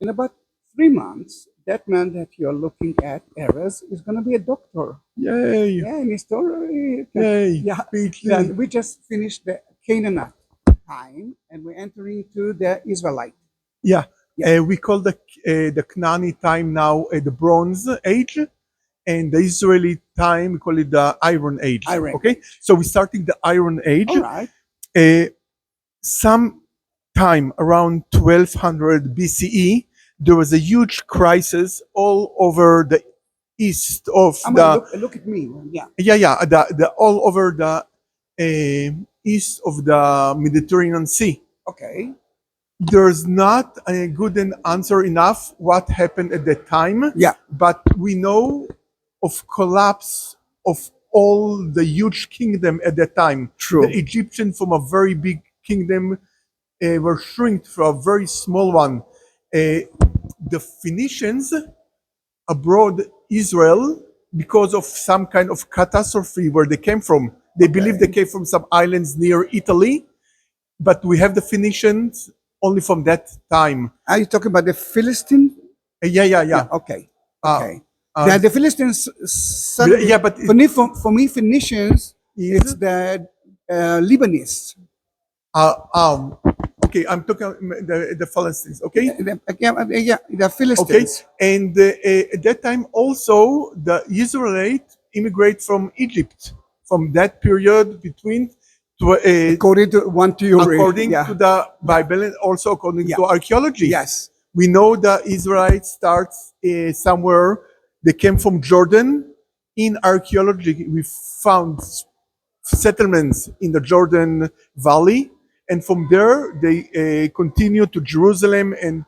in about 3 months, that man that you're looking at, Erez, is going to be a doctor. Yay! Yeah, in history. Yay! Yeah, Quickly. we just finished the Canaanite time, and we're entering to the Israelite. Yeah. Yeah. We call the Canaanite time now the Bronze Age, and the Israeli time we call it the Iron Age. Iron Okay, so we're starting the Iron Age. All right. Some time around 1200 BCE, there was a huge crisis all over the east of Look at me. Yeah. the all over the east of the Mediterranean Sea. Okay. There's not a good answer enough what happened at that time. Yeah. But we know of collapse of all the huge kingdom at that time. True. The Egyptian from a very big kingdom were shrinked for a very small one. The Phoenicians abroad Israel because of some kind of catastrophe where they came from. They believe they came from some islands near Italy, but we have the Phoenicians only from that time. Are you talking about the Philistines? Yeah. Okay. Uh, The Philistines. Suddenly, yeah, but for me, Phoenicians, it's the Lebanese. Okay, I'm talking the Philistines. Okay. The Philistines. Okay, and at that time also the Israelites immigrate from Egypt from that period between. According to one theory. According to the Bible and also according to archaeology. Yes. We know the Israelites starts somewhere. They came from Jordan. In archaeology, we found settlements in the Jordan Valley, and from there they continue to Jerusalem and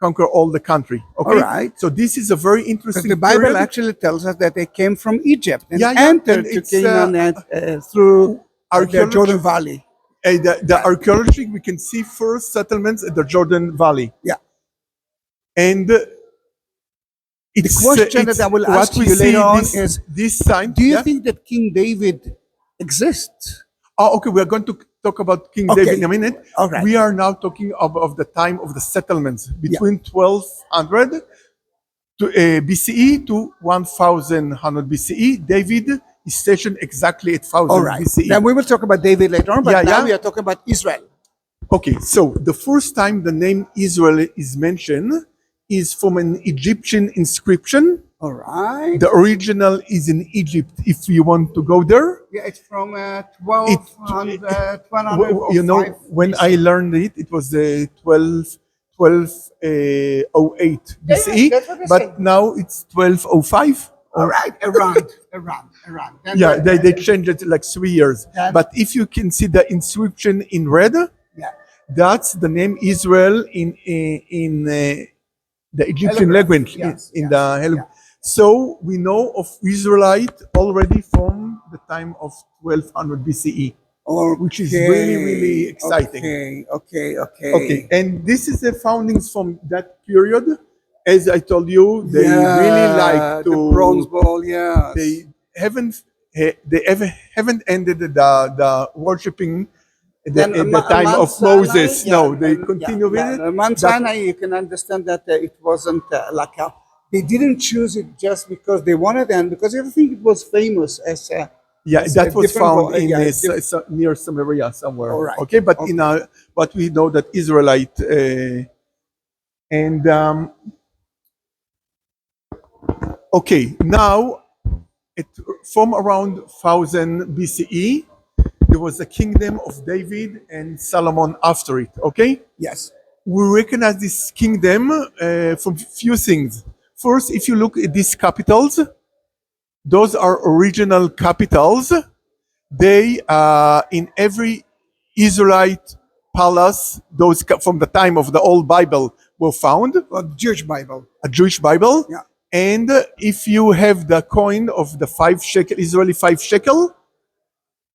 conquer all the country. Okay, all right. So this is a very interesting. The Bible period. actually tells us that they came from Egypt and Yeah, entered and to Canaan through the Jordan Valley. The archaeology, we can see first settlements at the Jordan Valley. Yeah. And the question that I will ask you later on is this sign. Do you think that King David exists? Oh, okay. We are going to talk about King David in a minute. All right. We are now talking of the time of the settlements between 1200 to BCE to 1100 BCE. David is stationed exactly at 1000 BCE. Then we will talk about David later on, but now we are talking about Israel. Okay, so the first time the name Israel is mentioned is from an Egyptian inscription. All right. The original is in Egypt if you want to go there. Yeah, it's from 1200, 1205. You know, when I learned it, it was 1208 BCE, but now it's 1205. All right, around. Yeah, they changed it like 3 years. But if you can see the inscription in red, that's the name Israel in the Egyptian language. So we know of Israelite already from the time of 1200 BCE, which is really, really exciting. Okay. And this is the foundings from that period. As I told you, they really like to the Bronze Bowl. Yeah, they haven't ended the worshiping at the time of Moses. No, they continue with it. Mount Sinai, you can understand that it wasn't like they didn't choose it just because they wanted, and because I think it was famous as. That was found in near Samaria somewhere. All right. Okay, but in but we know that Israelite and. Okay, now from around 1000 BCE, there was a kingdom of David and Solomon after it. Okay. Yes. We recognize this kingdom from few things. First, if you look at these capitals, those are original capitals. They in every Israelite palace, those from the time of the old Bible were found. A Jewish Bible. A Jewish Bible. Yeah. And if you have the coin of the 5 shekel, Israeli 5 shekel,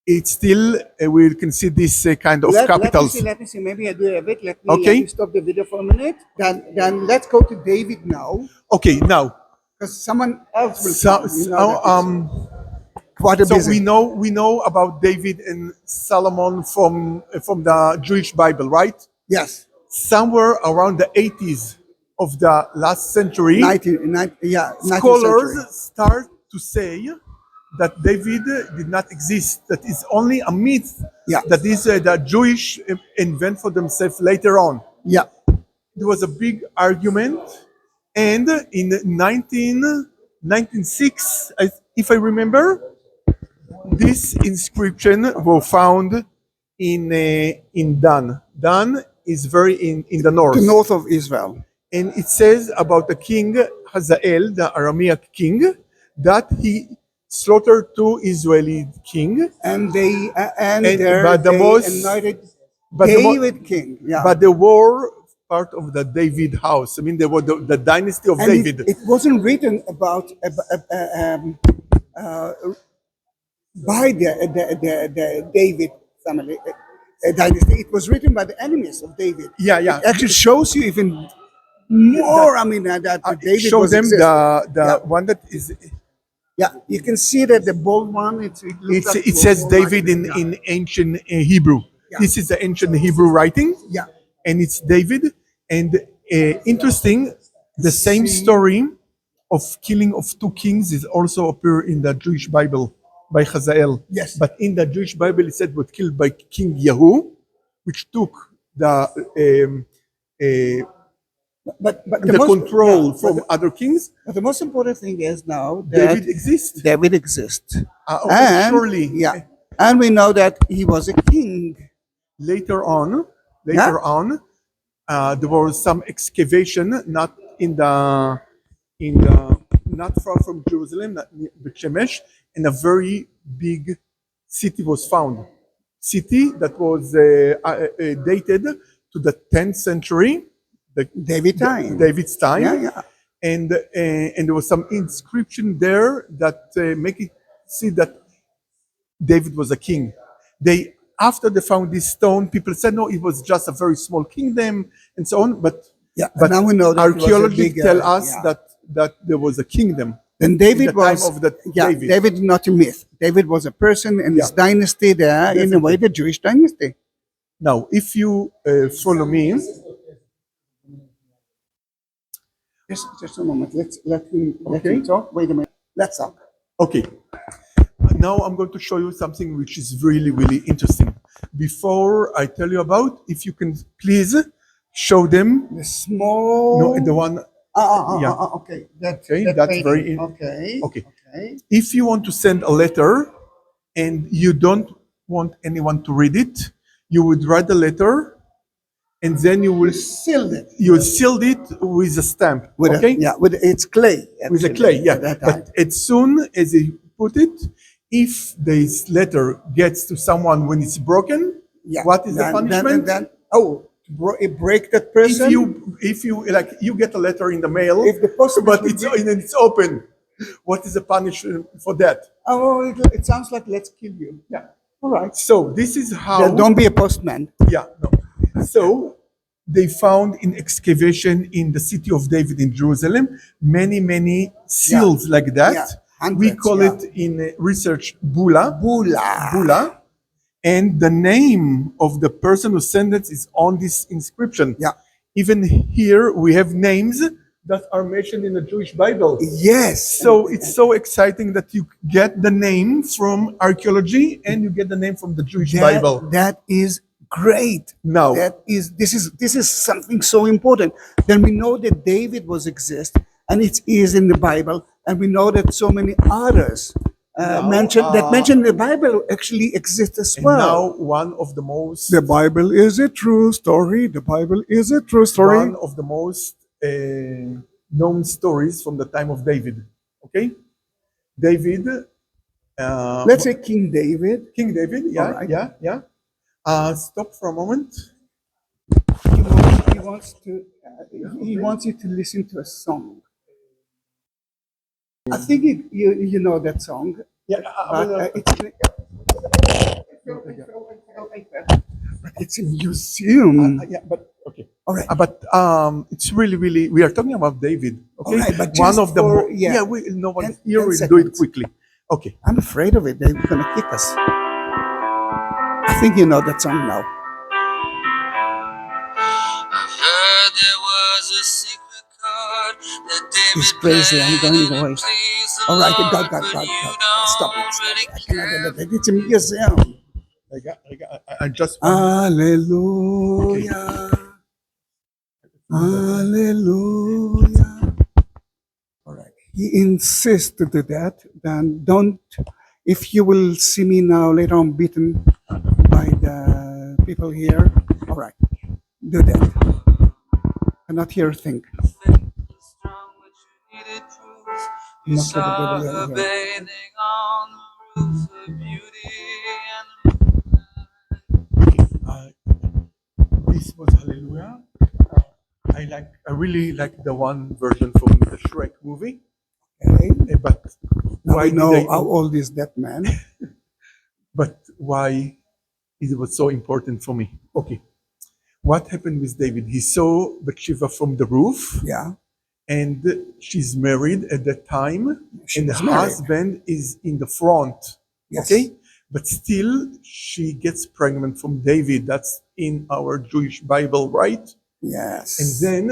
it's still, we can see this kind of capitals. Let me see. Maybe I do have it. Let me stop the video for a minute. Then let's go to David now. Okay, now. Because someone else will come. So we know about David and Solomon from the Jewish Bible, right? Yes. Somewhere around the 80s, of the last century, 19th scholars century. start to say that David did not exist, that is only a myth, Yeah. that is the Jewish invent for themselves later on. Yeah. There was a big argument, and in 1996, if I remember, this inscription was found in Dan. Dan is very in the north. The north of Israel. And it says about the king Hazael, the Aramaic king, that he slaughtered two Israeli king. And they but the most anointed but David king. Yeah. but they were part of the David house. I mean, they were the dynasty of And David. it wasn't written about by the David family dynasty. It was written by the enemies of David. Yeah. It actually shows you even more. I mean, that David Show was them existing. the one that is. Yeah, you can see that the bold one. It Says David in ancient Hebrew. Yeah. This is the ancient Hebrew writing. Yeah. And it's David. And interesting, the same story of killing of two kings is also appear in the Jewish Bible by Hazael. Yes. But in the Jewish Bible, it said was killed by King Yahu, which took the control from other kings. But the most important thing is now that David exists. David exists. Okay, surely. Yeah. And we know that he was a king. Later on, there was some excavation, not not far from Jerusalem, not near Beth Shemesh, and a very big city was found. City that was dated to the 10th century, David's time. Yeah. And there was some inscription there that make it see that David was a king. After they found this stone, people said no, it was just a very small kingdom and so on. But now we know that archaeology tell us that there was a kingdom. Then David was David. David is not a myth. David was a person in his dynasty there, in a way, the Jewish dynasty. Now, if you follow me. Just a moment. Let him talk. Wait a minute. Let's talk. Okay. Now I'm going to show you something which is really, really interesting. Before I tell you about, if you can please show them the small. No, the one. Okay. That's very. Okay. If you want to send a letter and you don't want anyone to read it, you would write the letter, and then you will seal it. You sealed it with a stamp. It's clay. Actually, with a clay. Yeah. But as soon as you put it, if this letter gets to someone when it's broken, what is the punishment? Break that person. If you like, you get a letter in the mail, but it's open. What is the punishment for that? Oh, it sounds like let's kill you. Yeah. All right. So this is how. Don't be a postman. Yeah. No. So they found in excavation in the city of David in Jerusalem many seals like that. Yeah. Hundreds, we call it in research bula. And the name of the person who sent it is on this inscription. Yeah. Even here we have names that are mentioned in the Jewish Bible. Yes. So it's so exciting that you get the name from archaeology and you get the name from the Jewish Bible. That is great. Now this is something so important. Then we know that David was exist and it is in the Bible, and we know that so many others mentioned the Bible actually exists as well. Now one of the most. The Bible is a true story. The Bible is a true story. One of the most known stories from the time of David. Okay, David. Let's say King David. King David. Yeah. Right. Yeah. Stop for a moment. He wants you to listen to a song. I think you know that song. Yeah, it's a museum. But okay. All right. But it's really we are talking about David. Okay. Right, but one of the no one here will do it quickly. Okay. I'm afraid of it. They're gonna kick us. I think you know that song now. I've heard there was a secret It's crazy. I'm going away. All right, God. Stop it. I cannot do that. It's a museum. I just Hallelujah. Hallelujah. All right. He insists to do that. Then don't. If you will see me now later on beaten by the people here, all right, do that. Cannot hear a thing. You Not saw like the her Bible here. bathing on the roof of beauty and this was Hallelujah. I really like the one version from the Shrek movie. Okay. But Now why we did know I? how old is that man. But why it was so important for me? Okay, what happened with David? He saw Bathsheba from the roof, Yeah. and she's married at that time, She and the was married. husband is in the front. Yes. Okay, but still she gets pregnant from David. That's in our Jewish Bible, right? Yes. And then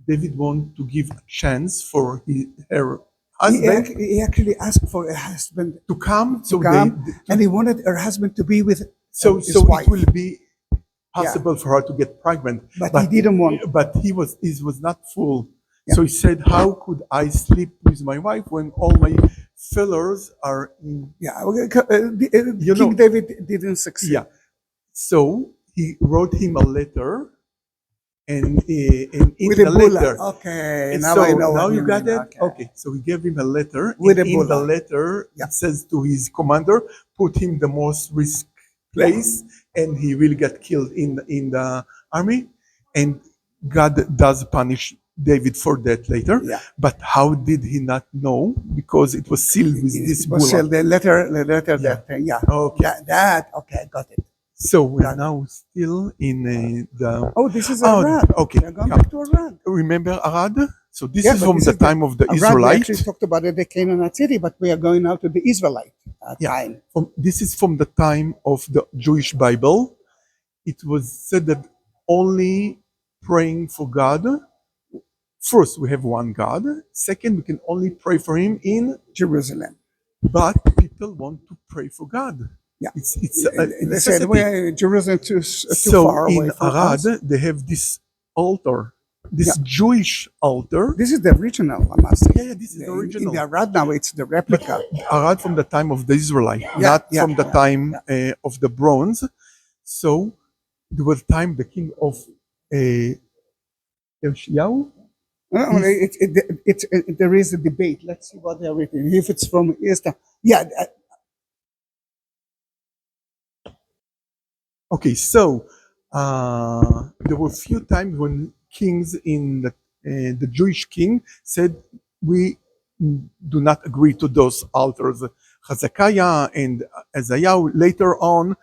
David wanted to give a chance for her husband he actually asked for a husband to come, to come, and he wanted her husband to be with his wife. it will be possible for her to get pregnant. But he didn't want. But he was not full. Yeah. So he said, "How could I sleep with my wife when all my fellows are in?" Yeah. You King know- David didn't succeed. Yeah. So he wrote him a letter, and in With the a bulla. letter. Okay. And Now so I know. now what you got mean. it? Okay. So he gave him a letter. With and a in the bulla. letter, Yeah. it says to his commander, put him the most risk place, and he will get killed in the army. And God does punish David for that later. Yeah. But how did he not know? Because it was sealed with this It was bulla. the letter. Yeah. That thing. Yeah. Okay. Okay. Got it. So we're now still in the. Oh, this is Oh, Arad. okay. We're going back to Arad. Remember Arad? So this Yeah, is but from this the is the- time of the Arad, we Israelite. actually talked about it, the Canaanite city, but we are going now to the Israelite Yeah. time. This is from the time of the Jewish Bible. It was said that only praying for God. First, we have one God. Second, we can only pray for Him in. Jerusalem. But people want to pray for God. Yeah. It's They said, necessity. well, Jerusalem too So far away in from Arad, us. they have this altar, this Yeah. Jewish altar. This is the original, I must say. Yeah, this is the original. In the Arad now, it's the replica. Arad from the time of the Israelite, Yeah, not yeah, from the yeah, time of the bronze. So there was time the king of Yoshiyahu. There is a debate. Let's see what they're written. If it's from Eastern. Yeah. Okay, so there were few times when kings in the Jewish king said, we do not agree to those altars. Hezekiah and Isaiah later on,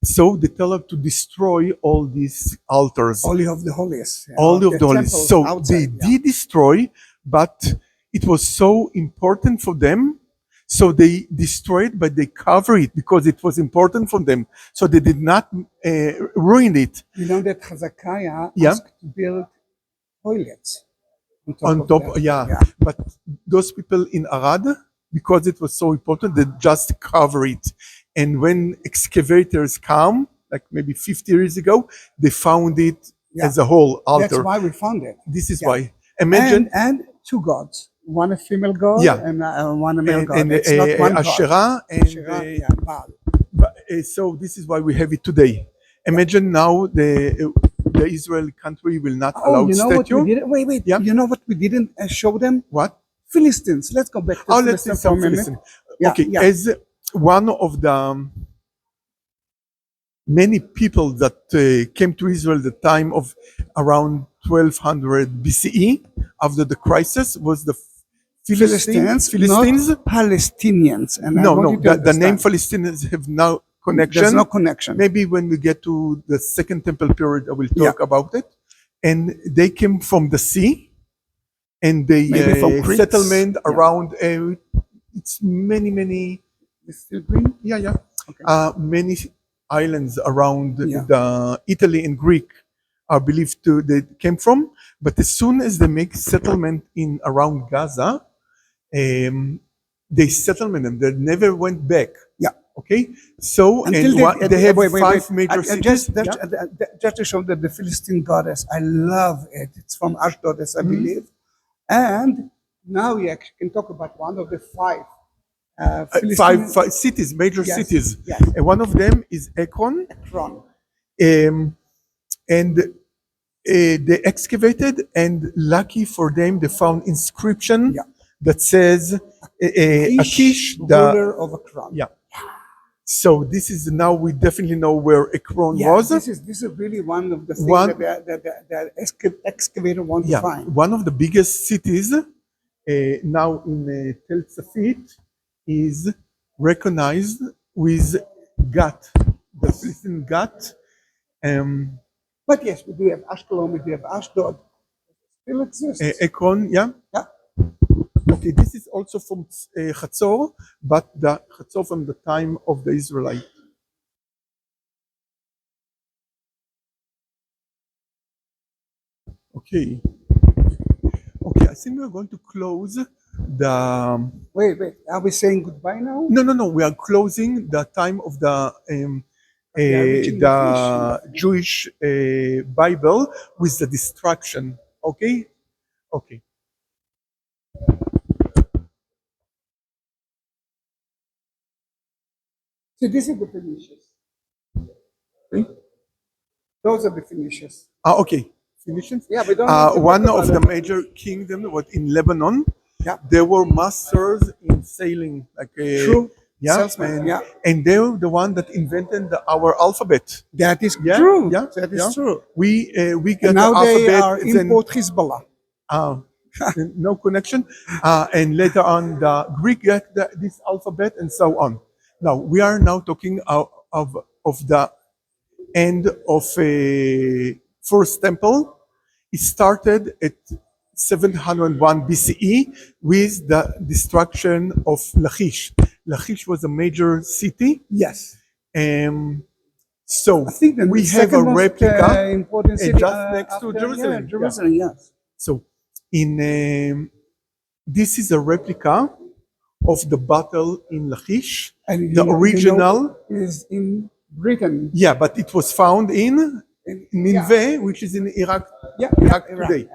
so they tell them to destroy all these altars. Holy of the Holies. All of the holies. temples So outside, they did destroy, but it was so important for them. So they destroyed, but they cover it because it was important for them. So they did not ruin it. You know that Hezekiah Yeah. asked to build toilets On of top, that. yeah. But those people in Arad, because it was so important, they just cover it. And when excavators come, like maybe 50 years ago, they found it Yeah. as a whole That's altar. why we found it. This is Yeah. why. Imagine And two gods. One a female god Yeah. and one a male god. and It's not one god. Asherah and Asherah, yeah, Baal. so this is why we have it today. Imagine now the Israel country will not allow Oh, you know statue. what we didn't? Wait. Yeah. You know what we didn't show them? What? Philistines. Let's go back to Oh, let's see Philistines for a some minute. Philistine. Yeah, Okay, yeah. as one of the many people that came to Israel at the time of around 1200 BCE, after the crisis, was the Philistines. not Palestinians. And I No, want no. you to The name understand. Philistines have no connection. There's no connection. Maybe when we get to the Second Temple period, I will Yeah. talk about it. And they came from the sea, and they Maybe from Crete. settlement Yeah. around. It's many. It's still green? Yeah. Okay. Many islands around Yeah. the Italy and Greek are believed to they came from. But as soon as they make settlement in around Gaza, they settlement them. They never went back. Yeah. Okay. So Until they have wait, five major cities. Just to show that the Philistine goddess, I love it. It's from Ashdod, I believe. And now we actually can talk about one of the five Philistine Five cities, major Yes, cities. yes. And one of them is Ekron. Ekron. And they excavated, and lucky for them, they found inscription Yeah. that says Achish, the ruler of Ekron. yeah. So this is now we definitely know where Ekron Yeah, was. this is really one of the things One- that excavator want to Yeah, find. one of the biggest cities now in Tel Safit is recognized with Gat, the Philistine Gat. But yes, we do have Ashkelon, we do have Ashdod. Still exists. Ekron, yeah. Yeah. Okay, this is also from Chatzor, but the Chatzor from the time of the Israelite. Okay. Okay, I think we're going to close the. Wait, are we saying goodbye now? No. We are closing the time of the reaching the Jewish Bible with the destruction. Okay. Okay. So this is the Phoenicians. Okay. Those are the Phoenicians. Okay. Phoenicians. Yeah, we don't need to One talk of about the it. major kingdoms was in Lebanon. Yeah. They were masters in sailing, like True. yeah, Salesman, yeah. and they were the one that invented our alphabet. That is Yeah, true. yeah, That is yeah. true. We get And now the they alphabet. are then- import Hezbollah. no connection. And later on, the Greek get this alphabet and so on. Now, we are now talking of the end of a first temple. It started at 701 BCE with the destruction of Lachish. Lachish was a major city. Yes. So I think that we the have a second most, replica important city just next to after- Jerusalem. Yeah, Jerusalem, yes. So in this is a replica of the battle in Lachish. And The original, is in Britain. yeah, but it was found in Nineveh, which is in Iraq. Iraq today.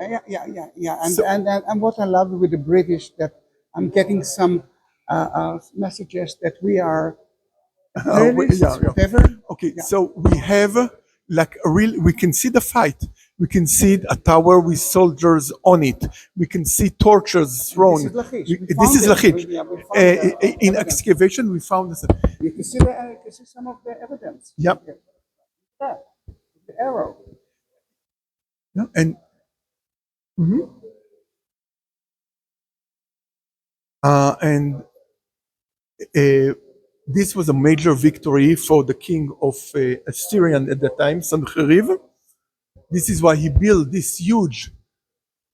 Yeah. And, So- and what I love with the British that I'm getting some messages that we are imperialists, yeah. whatever. Okay, Yeah. so we have like a real. We can see the fight. We can see a tower with soldiers on it. We can see torches thrown. This is Lachish. We- We this found is it. Lachish. We found the In evidence. excavation, we found this. You can see some of the evidence. Yep. Yeah. The arrow. Yeah, and mhm. And this was a major victory for the king of Assyrian at the time, Sancheriv. This is why he built this huge.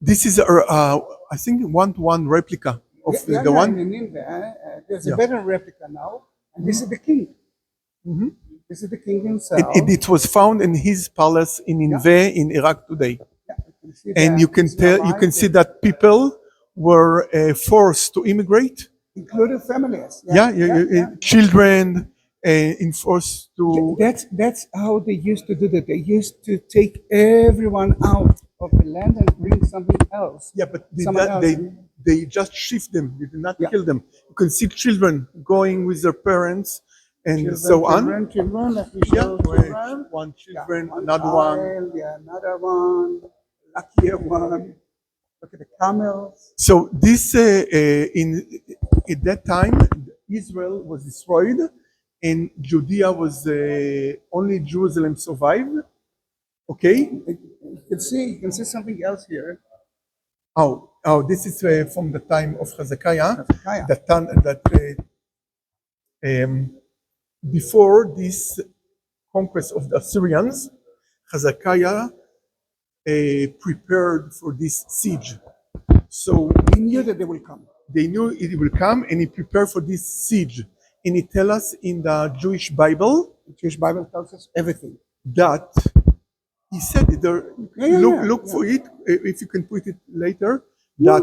This is I think one-to-one replica of the one. In Nineveh, there's Yeah. a better replica now, and this is the king. Mhm. This is the king himself. It was found in his palace in Nineveh in Iraq today, Yeah, you can see and that you can he's tell you can alive, see that people were forced to immigrate. including families. Children enforced to. That's how they used to do that. They used to take everyone out of the land and bring something else. Yeah, but Someone else. they just shift them. They did not Yeah. kill them. You can see children going with their parents and so on. Children, like we Yeah, show children. one Yeah, children, another one. child, yeah, another one, luckier one. Look at the camels. So this in at that time, Israel was destroyed, and Judea was only Jerusalem survived. Okay. You can see something else here. Oh, this is from the time of Hezekiah. Hezekiah. Before this conquest of the Assyrians, Hezekiah prepared for this siege. So He knew that they will come. they knew it will come, and he prepared for this siege. And he tells us in the Jewish Bible The Jewish Bible tells us everything. that he said it there. Look for it if you can put it later. Yeah.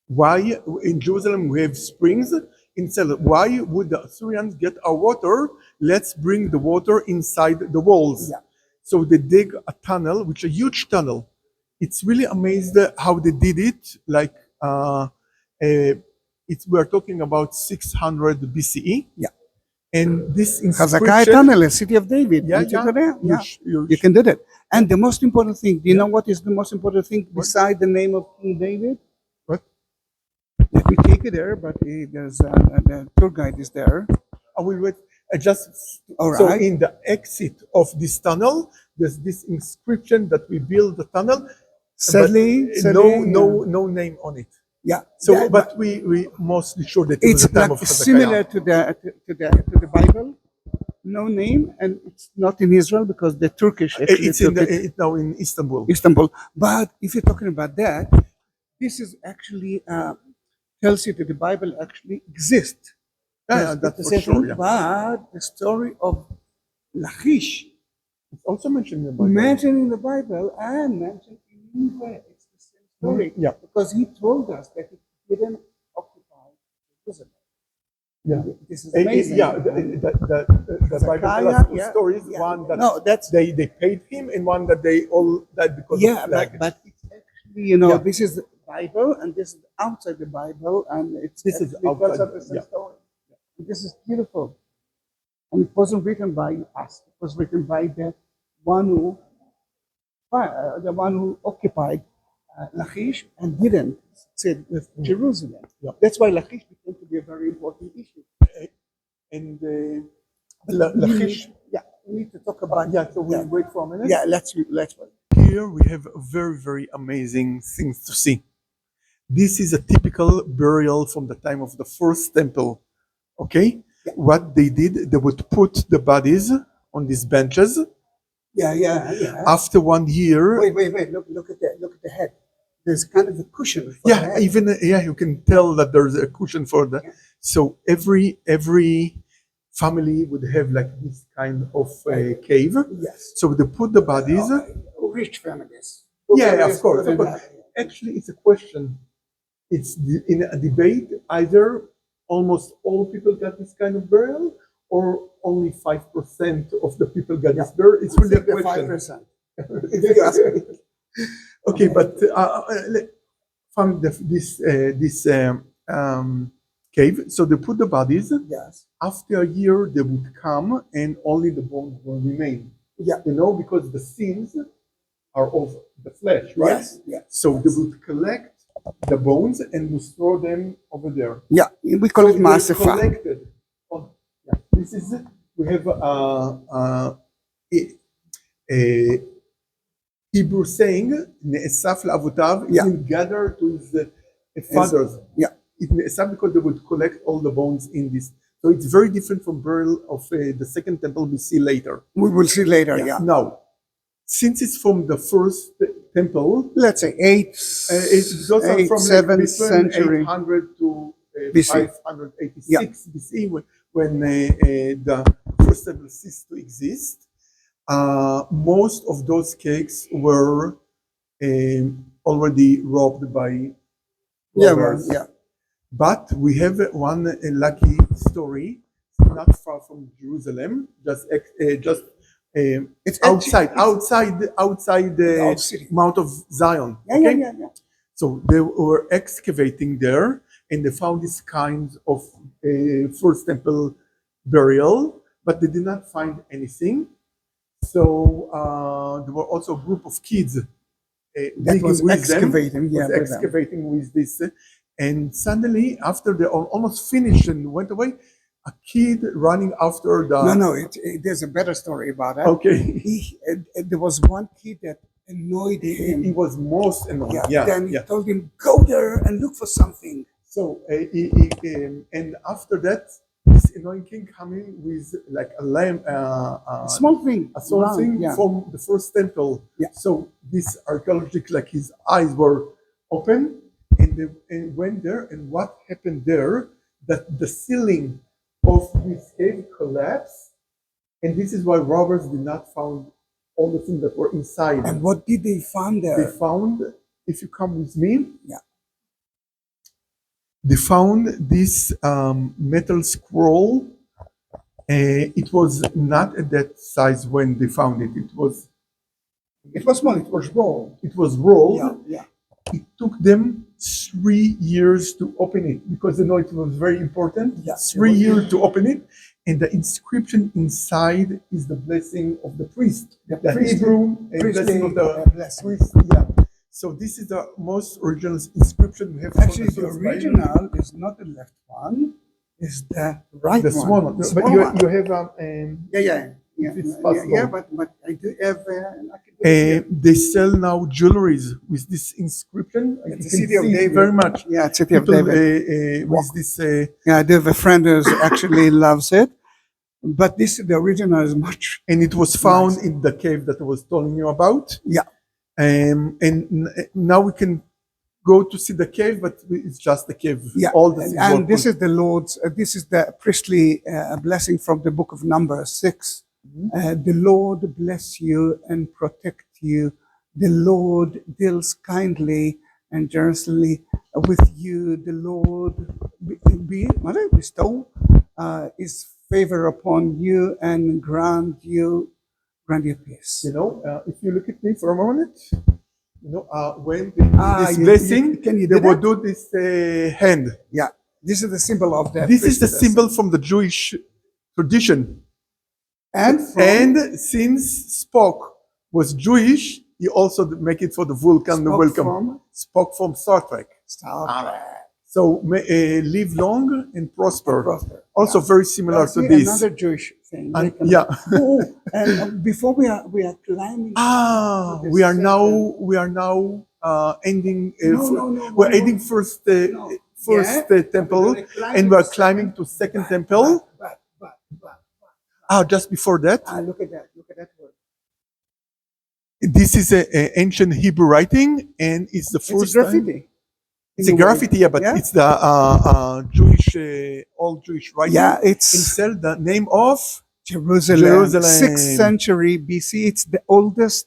Why in Jerusalem we have springs? Instead, why would the Assyrians get our water? Let's bring the water inside the walls. Yeah. So they dig a tunnel, which is a huge tunnel. It's really amazing how they did it. Like we're talking about 600 BCE. Yeah. And this Hazakai inscription, tunnel, city of David. Yeah, Until yeah. there. Yeah. you- You can do that. And the most important thing, do you know what is the most important thing beside the name of King David? What? Let me take you there, but there's the tour guide is there. I will wait. Just All so right. in the exit of this tunnel, there's this inscription that we build the tunnel. Sadly, No name on it. yeah. So, that- but we mostly sure that it was it's the time like of similar Hezekiah. to the Bible. No name, and it's not in Israel because the Turkish actually It's in took it. it's now in Istanbul. Istanbul. But if you're talking about that, this is actually tells you that the Bible actually exists. Yeah, Yes, that's the for same sure. thing, Yeah. But the story of Lachish It's also mentioned in the Bible. mentioned in the Bible and mentioned in Israel. It's the same story. Yeah. Because he told us that he didn't occupy Jerusalem. Yeah. This is amazing. Yeah, the Bible tells us two stories. yeah. One that No, that's they paid him, and one that they all died because yeah, of plague. but it's actually, you know, Yeah. this is the Bible and this is outside the Bible, and it's This is actually tells outside, us the same yeah. story. This is beautiful, and it wasn't written by us. It was written by the one who occupied Lachish and didn't succeed with Jerusalem. Yeah. That's why Lachish became to be a very important issue. And Lachish, yeah, we need to talk about. so we wait for a minute. Yeah, let's wait. Here we have very amazing things to see. This is a typical burial from the time of the first temple. Okay, what they did, they would put the bodies on these benches. Yeah. After 1 year, Wait. Look at the head. There's kind of a cushion. For the head. you can tell that there's a cushion for that. So every family would have like this kind of cave. Yes. So they put the bodies. Rich families. Of course. Actually, it's a question. It's in a debate. Either almost all people got this kind of burial, or only 5% of the people got this burial. It's really a question. 5%. Okay, but from this cave, so they put the bodies. Yes. After a year, they would come, and only the bones will remain. Yeah. Because the sins are of the flesh, right? Yes. So they would collect the bones and would throw them over there. Yeah, we call it they Masefa. collected. This is it. We have a Hebrew saying, "Ne'esaf la'avotav," Yeah. will gather to his fathers. Yeah. It Ne'esaf because they would collect all the bones in this. So it's very different from burial of the second temple we see later. We will see later, yeah. Now, since it's from the first temple, Let's say it goes on from 7th between century 800 to BC. 586 BC when the first temple ceased to exist. Most of those cakes were already robbed by robbers. Yeah. But we have one lucky story, not far from Jerusalem, just It's outside the old city. Mount of Zion. Yeah. So they were excavating there, and they found this kind of first temple burial, but they did not find anything. So there were also a group of kids That was excavating, excavating with this. And suddenly, after they almost finished and went away, a kid running after the... No, there's a better story about that. Okay. There was one kid that annoyed him. He was most annoying. Then he told him, go there and look for something. So, and after that, this annoying king coming with like a lamb, Small thing. a small thing from the first temple. Yeah. So this archaeologist, like his eyes were open, and they went there. And what happened there? That the ceiling of this cave collapsed, and this is why robbers did not find all the things that were inside. And what did they find They there? found, if you come with me, Yeah. they found this metal scroll. It was not at that size when they found it. It was small, it was raw. rolled. Yeah, yeah. It took them 3 years to open it because they know it was very important. Yeah. 3 years to open it. And the inscription inside is the blessing of the priest. The Hebrew blessing of the priest. Yeah. So this is the most original inscription we have. Actually, the original is not the left one, is the right The one. small one. The But small you one. have Yeah, if it's possible. but I do have I can do it here. they sell now jewelries with this inscription. It's You the can city of see it David. very much. Yeah, it's City of People David. with this. Yeah, I do have a friend who actually loves it. But the original is much. And it was found Nice. in the cave that I was telling you about. Yeah. Now we can go to see the cave, but it's just the cave. Yeah, All the things and were this put- is the Lord's. This is the priestly blessing from the book of Numbers 6. The Lord bless you and protect you. The Lord deals kindly and generously with you. The Lord bestow His favor upon you and grant you peace. if you look at me for a moment, when they do this you- blessing, can you they do will that? do this hand. Yeah, this is the symbol of the. This is the priestess. symbol from the Jewish tradition. And from, And since Spock was Jewish, he also make it for the Vulcan, the Spock welcome. from Spock from Star Trek. Star Trek. So live long and prosper. Prosper. Also very similar to See, this. another Jewish thing. And- They can- yeah. Oh, and before we are climbing. the we are second- now ending. No, We're no, ending no. first No. first Yeah, temple, we're gonna climb and to we're the climbing to second temple. But. Just before that, Look at that. Look at that word. this is a ancient Hebrew writing, and it's the It's first a time. graffiti. It's a graffiti, yeah, but Yeah? it's the Jewish, old Jewish writing. Yeah, And it's sell the name of Jerusalem. Jerusalem. 6th century BC. It's the oldest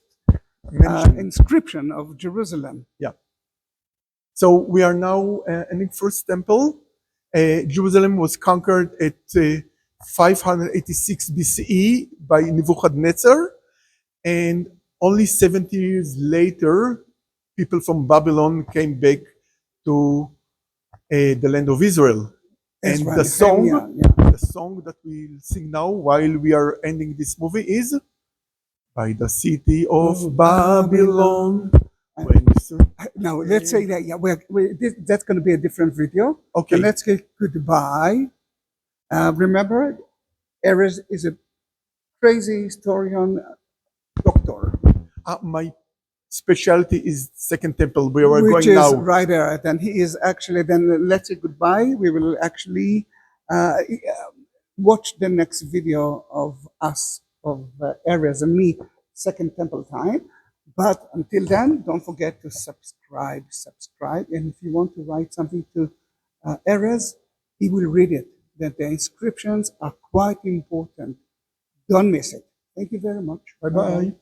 mention. inscription of Jerusalem. So we are now in the first temple. Jerusalem was conquered at 586 BCE by Nebuchadnezzar, and only 70 years later, people from Babylon came back to the land of Israel. And Israel, the song, yeah. the song that we'll sing now while we are ending this movie is "By the city of Babylon." When Now let's say that that's going to be a different video. Okay. And let's say goodbye. Remember, Erez is a crazy historian, doctor, my specialty is Second Temple, where we're which going is now. right there. Then he is actually. Then let's say goodbye. We will actually watch the next video of us, of Erez and me, Second Temple time. But until then, don't forget to subscribe. And if you want to write something to Erez, he will read it. That the inscriptions are quite important. Don't miss it. Thank you very much. Bye bye.